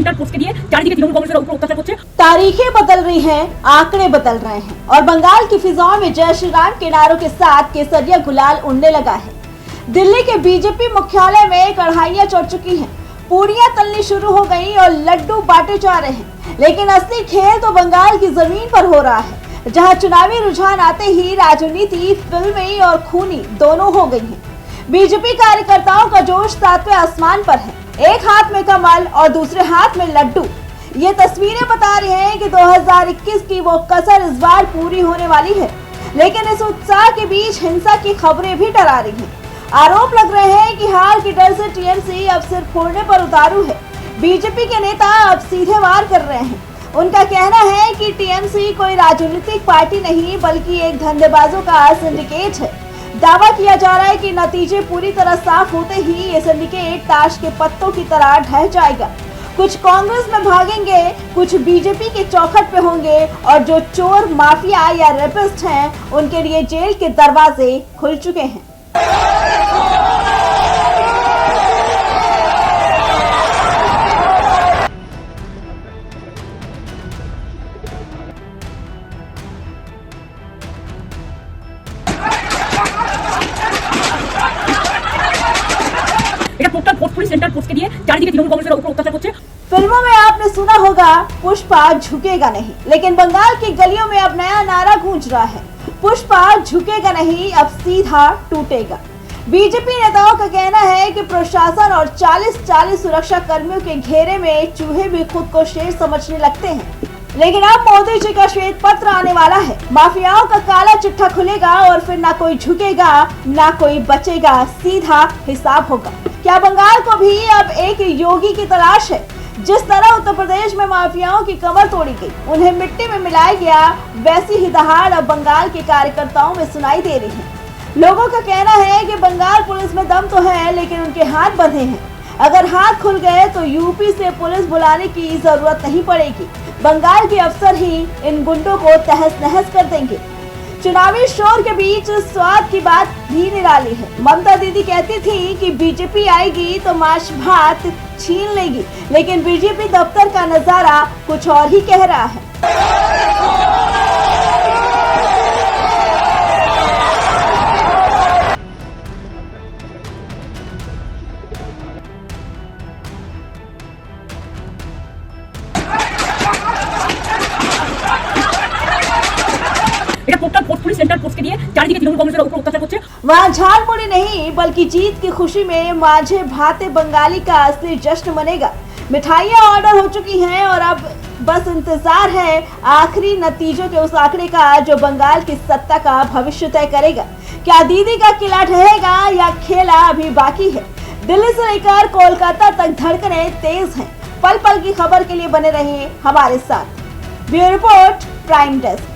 Centre post के लिए चारिदिके तृणमूल कांग्रेसेर উপর অত্যাচার করছে। तारीखें बदल रही हैं, आंकड़े बदल रहे हैं और बंगाल की फिजाओं में जय श्री राम के नारों के साथ केसरिया गुलाल उड़ने लगा है। दिल्ली के बीजेपी मुख्यालय में कढ़ाइयां चढ़ चुकी हैं, पूड़ियां तलनी शुरू हो गई और लड्डू बांटे जा रहे हैं। लेकिन असली खेल तो बंगाल की जमीन पर हो रहा है, जहां चुनावी रुझान आते ही राजनीति फिल्मी और खूनी दोनों हो गई है। बीजेपी कार्यकर्ताओं का जोश सातवें आसमान पर है, एक हाथ में कमल और दूसरे हाथ में लड्डू। ये तस्वीरें बता रही हैं कि 2021 की वो कसर इस बार पूरी होने वाली है। लेकिन इस उत्साह के बीच हिंसा की खबरें भी डरा रही हैं। आरोप लग रहे हैं कि हार के डर से टीएमसी अब सिर फोड़ने पर उतारू है। बीजेपी के नेता अब सीधे वार कर रहे हैं। उनका कहना है कि टीएमसी कोई राजनीतिक पार्टी नहीं बल्कि एक धंधेबाजों का सिंडिकेट है। दावा किया जा रहा है कि नतीजे पूरी तरह साफ होते ही ये सिंडिकेट ताश के पत्तों की तरह ढह जाएगा। कुछ कांग्रेस में भागेंगे, कुछ बीजेपी के चौखट पे होंगे और जो चोर, माफिया या रेपिस्ट हैं, उनके लिए जेल के दरवाजे खुल चुके हैं। এটা টোটাল পোর্টফোলিও সেন্টার পোস্ট के लिए चारिदिके तृणमूल कांग्रेसेर উপর অত্যাচার করছে। फिल्मों में आपने सुना होगा पुष्पा झुकेगा नहीं, लेकिन बंगाल की गलियों में अब नया नारा गूंज रहा है, पुष्पा झुकेगा नहीं, अब सीधा टूटेगा। बीजेपी नेताओं का कहना है कि प्रशासन और 40 सुरक्षा कर्मियों के घेरे में चूहे भी खुद को शेर समझने लगते हैं। लेकिन अब मोदी जी का श्वेत पत्र आने वाला है, माफियाओं का काला चिट्ठा खुलेगा और फिर ना कोई झुकेगा ना कोई बचेगा, सीधा हिसाब होगा। क्या बंगाल को भी अब एक योगी की तलाश है? जिस तरह उत्तर प्रदेश में माफियाओं की कमर तोड़ी गई, उन्हें मिट्टी में मिलाया गया, वैसी ही दहाड़ अब बंगाल के कार्यकर्ताओं में सुनाई दे रही है। लोगों का कहना है कि बंगाल पुलिस में दम तो है, लेकिन उनके हाथ बंधे हैं। अगर हाथ खुल गए तो यूपी से पुलिस बुलाने की जरूरत नहीं पड़ेगी, बंगाल के अफसर ही इन गुंडों को तहस नहस कर देंगे। चुनावी शोर के बीच स्वाद की बात भी निराली है। ममता दीदी कहती थी कि बीजेपी आएगी तो मांस भात छीन लेगी, लेकिन बीजेपी दफ्तर का नजारा कुछ और ही कह रहा है। এটা টোটাল পোর্টফোলিও সেন্টার পোস্ট के लिए चारिदिके तृणमूल कांग्रेसेर উপর অত্যাচার করছে। वहाँ झालमुड़ी नहीं बल्कि जीत की खुशी में माझे भाते बंगाली का असली जश्न मनेगा। मिठाइयाँ ऑर्डर हो चुकी हैं और अब बस इंतजार है आखिरी नतीजों के उस आंकड़े का जो बंगाल की सत्ता का भविष्य तय करेगा। क्या दीदी का किला ढहेगा या खेला अभी बाकी है? दिल्ली से लेकर कोलकाता तक धड़कनें तेज हैं। पल पल की खबर के लिए बने रहिए हमारे साथ। Bureau report, prime desk.